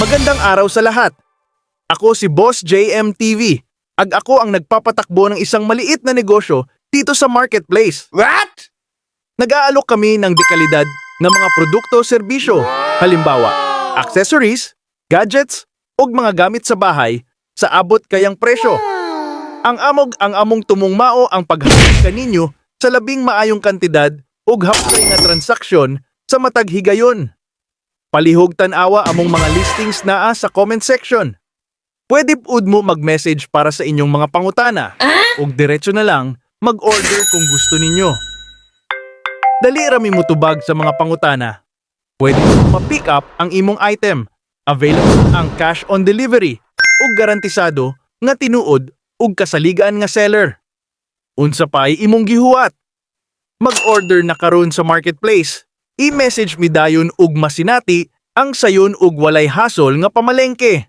Magandang araw sa lahat. Ako si Boss JMTV. Ako ang nagpapatakbo ng isang maliit na negosyo dito sa marketplace. What? Nag-aalok kami ng dekalidad na mga produkto o serbisyo. Halimbawa, accessories, gadgets, o mga gamit sa bahay sa abot kayang presyo. Ang among tumungmao ang paghahal kaninyo sa labing maayong kantidad o hapray nga transaksyon sa matag higayon. Palihog tanawa among mga listings naa sa comment section. Pwede pud mo mag-message para sa inyong mga pangutana o diretso na lang mag-order kung gusto ninyo. Dali rami mo tubag sa mga pangutana. Pwede mo ma-pick up ang imong item. Available ang cash on delivery o garantisado nga tinuod ug kasaligaan nga seller. Unsa pay imong gihuwat? Mag-order na karon sa marketplace. I-message mi dayon ug masinati ang sayon ug walay hasol nga pamalengke.